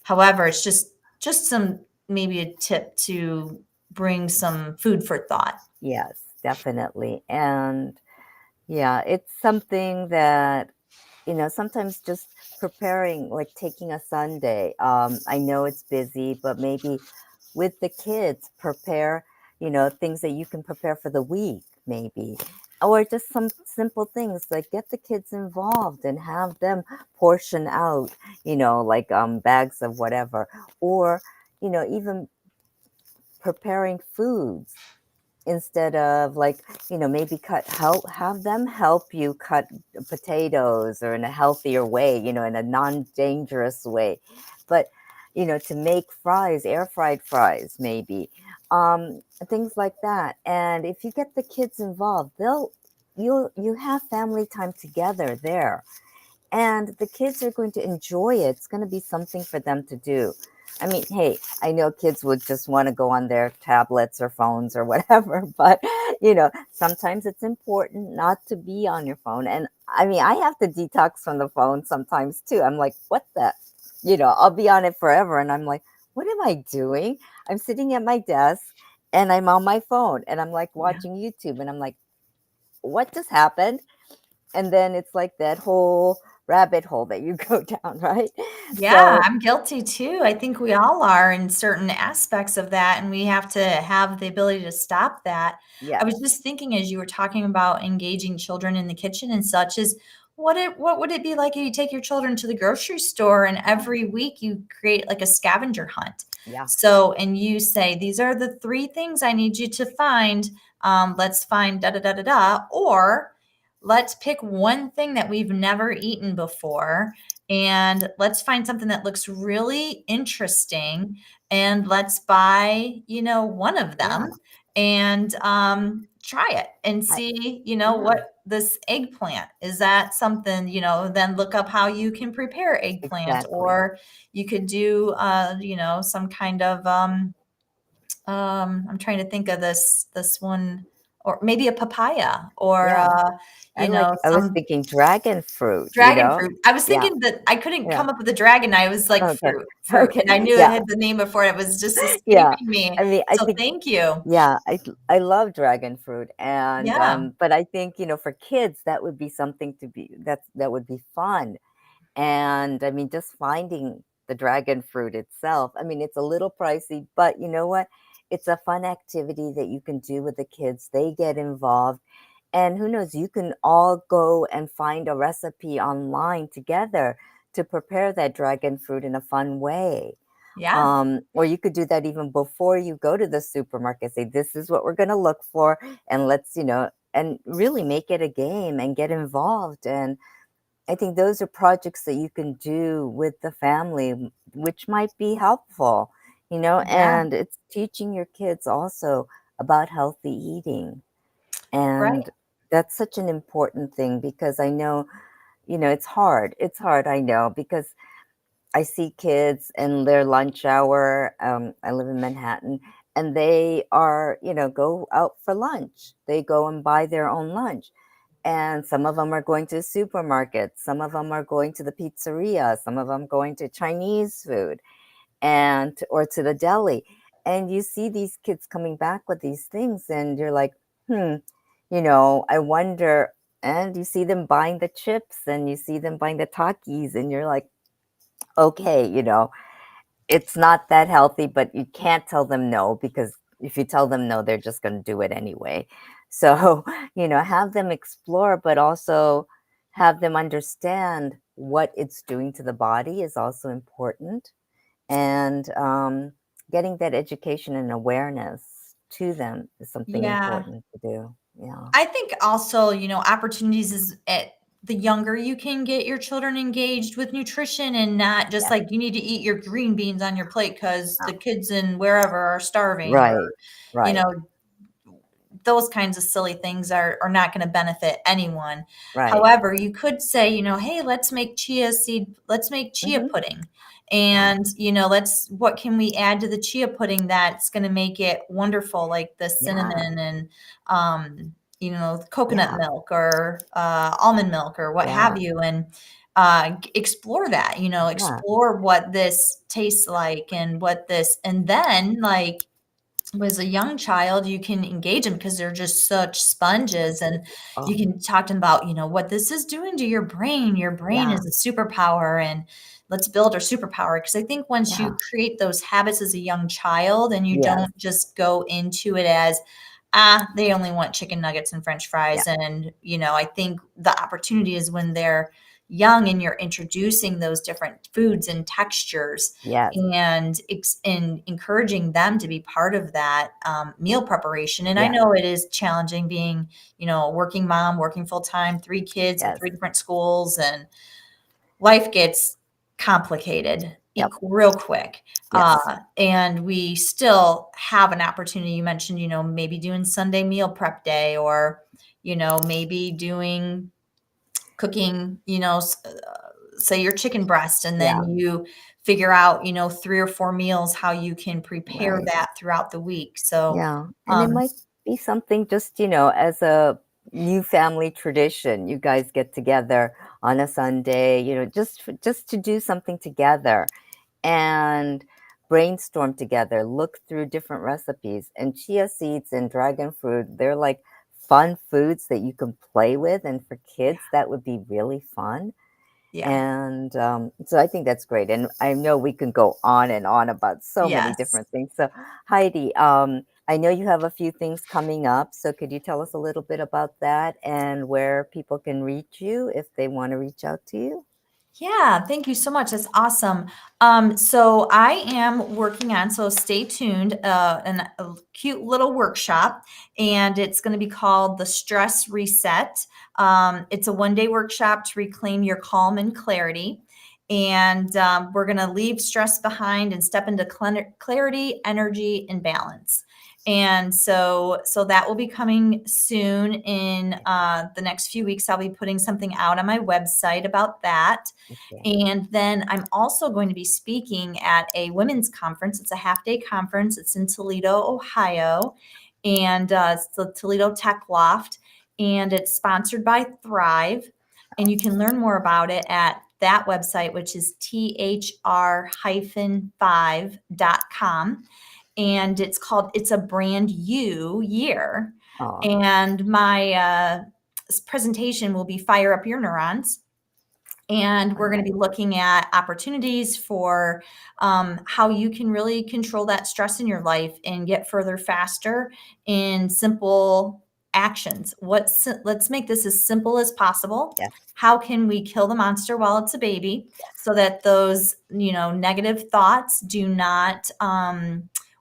S2: However, it's just some, maybe a tip to bring some food for thought.
S1: Yes, definitely. And yeah, it's something that, sometimes just preparing, like taking a Sunday. I know it's busy, but maybe with the kids, prepare, things that you can prepare for the week, maybe. Or just some simple things like get the kids involved and have them portion out, like bags of whatever. Or, even preparing foods instead of like, maybe have them help you cut potatoes or in a healthier way, in a non-dangerous way. But to make fries, air fried fries, maybe, things like that. And if you get the kids involved, you have family time together there, and the kids are going to enjoy it. It's going to be something for them to do. I mean, hey, I know kids would just want to go on their tablets or phones or whatever, but sometimes it's important not to be on your phone. And I mean, I have to detox from the phone sometimes too. I'm like, what the, I'll be on it forever. And I'm like, what am I doing? I'm sitting at my desk and I'm on my phone and I'm like
S2: Yeah.
S1: watching YouTube and I'm like, what just happened? And then it's like that whole rabbit hole that you go down, right?
S2: Yeah,
S1: So,
S2: I'm guilty too. I think we all are in certain aspects of that, and we have to have the ability to stop that. I
S1: yes,
S2: was just thinking as you were talking about engaging children in the kitchen and such, is what would it be like if you take your children to the grocery store and
S1: yeah,
S2: every week you create like a scavenger hunt?
S1: yeah,
S2: So, and you say, these are the three things I need you to find. Let's find da da da da da, or let's pick one thing that we've never eaten before and let's find something that looks really interesting and let's buy one of
S1: yeah.
S2: them and try it and
S1: I,
S2: see
S1: yeah,
S2: what this eggplant is. That something, then look up how you can prepare eggplant,
S1: exactly.
S2: or you could do some kind of I'm trying to think of this one, or maybe a papaya, or
S1: Yeah. I was
S2: some
S1: thinking dragon fruit,
S2: dragon fruit. I was
S1: Yeah,
S2: thinking that I couldn't
S1: yeah.
S2: come up with a dragon. I was like
S1: Okay.
S2: fruit,
S1: Okay.
S2: and I knew it
S1: Yeah.
S2: had the name before. It was just
S1: Yeah.
S2: escaping me.
S1: I mean, I
S2: So
S1: think,
S2: thank you.
S1: yeah, I love dragon fruit. And,
S2: Yeah,
S1: but I think, for kids, that would be something that would be fun. And I mean, just finding the dragon fruit itself, I mean, it's a little pricey, but you know what? It's a fun activity that you can do with the kids. They get involved. And who knows, you can all go and find a recipe online together to prepare that dragon fruit in a fun way.
S2: yeah,
S1: Or you could do that even before you go to the supermarket. Say, this is what we're going to look for. And let's, and really make it a game and get involved. And I think those are projects that you can do with the family, which might be helpful,
S2: yeah.
S1: and it's teaching your kids also about healthy eating.
S2: Right.
S1: And that's such an important thing because I know, it's hard. It's hard, I know, because I see kids in their lunch hour. I live in Manhattan, and they are, go out for lunch. They go and buy their own lunch. And some of them are going to the supermarket. Some of them are going to the pizzeria. Some of them going to Chinese food or to the deli. And you see these kids coming back with these things, and you're like, hmm, I wonder. And you see them buying the chips and you see them buying the Takis, and you're like, okay, it's not that healthy, but you can't tell them no, because if you tell them no, they're just going to do it anyway. So, have them explore, but also have them understand what it's doing to the body is also important. And getting that education and awareness to them is something
S2: Yeah.
S1: important to do. Yeah.
S2: I think also, opportunities is at the younger you can get your children engaged with nutrition and not just
S1: Yeah.
S2: like you need to eat your green beans on your plate because
S1: Oh,
S2: the kids in wherever are starving, or
S1: right.
S2: you
S1: Right.
S2: know those kinds of silly things are not going to benefit anyone.
S1: Right.
S2: However, you could say, hey, let's make chia
S1: Hmm.
S2: pudding.
S1: Yeah.
S2: And, what can we add to the chia pudding that's going to make it wonderful, like the
S1: Yeah.
S2: cinnamon and, coconut
S1: Yeah.
S2: milk or almond milk or what have
S1: Yeah.
S2: you. And explore that,
S1: Yeah.
S2: explore what this tastes like and then like, as a young child, you can engage them because they're just such sponges, and
S1: Oh,
S2: you can talk to them about, what this is doing to your brain. Your brain
S1: yeah.
S2: is a superpower, and let's build our superpower. Because I think once you
S1: Yeah.
S2: create those habits as a young child and you
S1: Yes.
S2: don't just go into it as, they only want chicken nuggets and French
S1: Yeah.
S2: fries. And, I think the opportunity is when they're young and you're introducing those different foods and textures
S1: Yes.
S2: and encouraging them to be part of that meal preparation. And I
S1: Yes.
S2: know it is challenging being, a working mom, working full time, 3 kids at
S1: Yes.
S2: 3 different schools, and life gets complicated
S1: Yep.
S2: real quick.
S1: Yes.
S2: And we still have an opportunity. You mentioned, maybe doing Sunday meal prep day, or, maybe doing cooking, say your chicken breast, and
S1: Yeah.
S2: then you figure out, 3 or 4 meals, how you can prepare
S1: Right.
S2: that throughout the week. So,
S1: Yeah. And it
S2: um,
S1: might be something just, as a new family tradition. You guys get together on a Sunday, just to do something together and brainstorm together, look through different recipes. And chia seeds and dragon fruit, they're like fun foods that you can play with. And for
S2: yeah,
S1: kids, that would be really fun.
S2: yeah,
S1: And so I think that's great. And I know we can go on and on about so many
S2: yes.
S1: different things. So, Heidi, I know you have a few things coming up. So, could you tell us a little bit about that and where people can reach you if they want to reach out to you?
S2: Yeah, thank you so much. That's awesome. So I am working on, so stay tuned, a cute little workshop, and it's going to be called the Stress Reset. It's a 1-day workshop to reclaim your calm and clarity. And we're going to leave stress behind and step into clarity, energy, and balance. And so that will be coming soon in the next few weeks. I'll be putting something out on my website about that.
S1: Okay.
S2: And then I'm also going to be speaking at a women's conference. It's a half-day conference. It's in Toledo, Ohio, and it's the Toledo Tech Loft, and it's sponsored by Thrive. And you can learn more about it at that website, which is thr-5.com. And it's called It's a Brand You Year.
S1: Oh,
S2: And my presentation will be Fire Up Your Neurons, and
S1: all
S2: we're going to
S1: right.
S2: be looking at opportunities for how you can really control that stress in your life and get further faster in simple actions. Let's make this as simple as possible.
S1: Yes.
S2: How can we kill the monster while it's a baby,
S1: Yes.
S2: so that those negative thoughts do not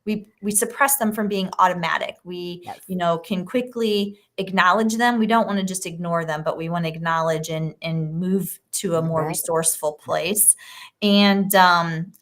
S2: we suppress them from being automatic. We
S1: Yes.
S2: can quickly acknowledge them. We don't want to just ignore them, but we want to acknowledge and move to a
S1: All
S2: more
S1: right.
S2: resourceful place. And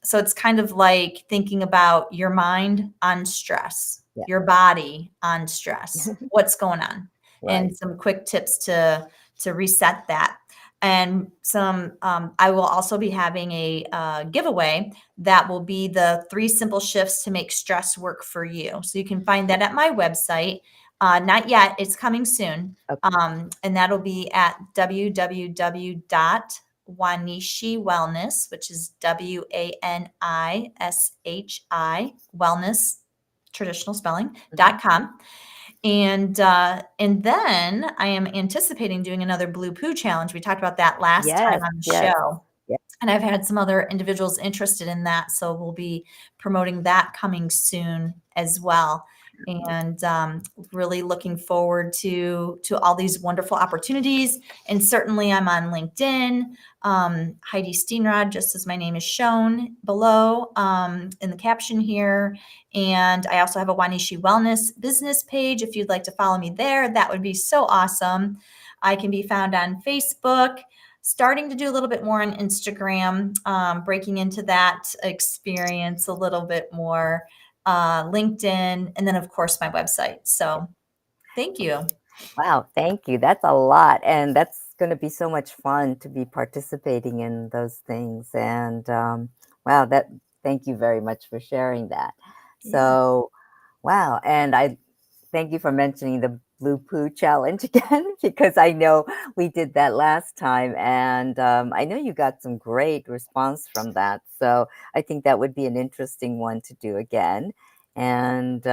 S2: so it's kind of like thinking about your mind on stress,
S1: Yeah.
S2: your body on stress, what's going on,
S1: Right.
S2: and some quick tips to reset that. And I will also be having a giveaway that will be the 3 simple shifts to make stress work for you. So you can find that at my website. Not yet, it's coming soon.
S1: Okay.
S2: And that'll be at www.wanishi wellness, which is WANISHI wellness, traditional
S1: Mhm.
S2: spelling.com. And then I am anticipating doing another Blue Poo challenge. We talked about that last time
S1: Yes.
S2: on the
S1: Yes.
S2: show.
S1: Yes.
S2: And I've had some other individuals interested in that, so we'll be promoting that coming soon as well. And really looking forward to all these wonderful opportunities. And certainly, I'm on LinkedIn, Heidi Steenrod, just as my name is shown below in the caption here. And I also have a Wanishi Wellness business page. If you'd like to follow me there, that would be so awesome. I can be found on Facebook, starting to do a little bit more on Instagram, breaking into that experience a little bit more, LinkedIn, and then of course my website. So Thank you.
S1: Wow, thank you. That's a lot, and that's going to be so much fun to be participating in those things. And wow, that thank you very much for sharing that.
S2: Yeah.
S1: So, wow, and I thank you for mentioning the Blue Poo Challenge again, because I know we did that last time, and I know you got some great response from that. So I think that would be an interesting one to do again. And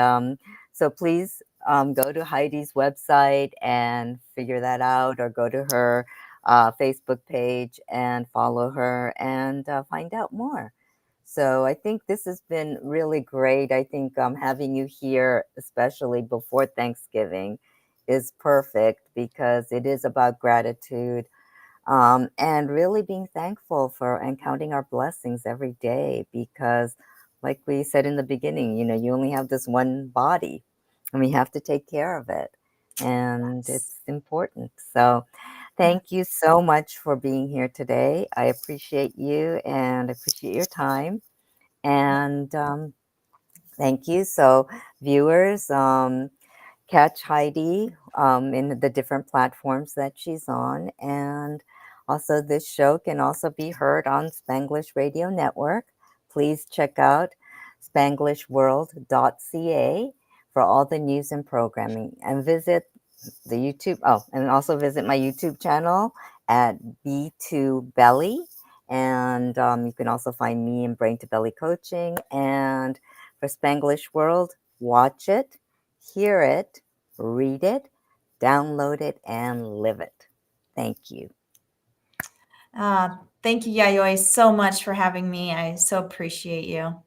S1: so please go to Heidi's website and figure that out, or go to her Facebook page and follow her and find out more. So I think this has been really great. I think having you here, especially before Thanksgiving, is perfect because it is about gratitude, and really being thankful for and counting our blessings every day. Because, like we said in the beginning, you only have this one body and we have to take care of it. And
S2: Yes.
S1: it's important. So,
S2: Yeah.
S1: thank you so much for being here today. I appreciate you and appreciate your time. And thank you. So, viewers, catch Heidi in the different platforms that she's on. And also, this show can also be heard on Spanglish Radio Network. Please check out spanglishworld.ca for all the news and programming, and visit the YouTube. Oh, and also visit my YouTube channel at B2 Belly. And you can also find me in Brain to Belly Coaching. And for Spanglish World, watch it, hear it, read it, download it, and live it. Thank you.
S2: Thank you, Yayoi, so much for having me. I so appreciate you.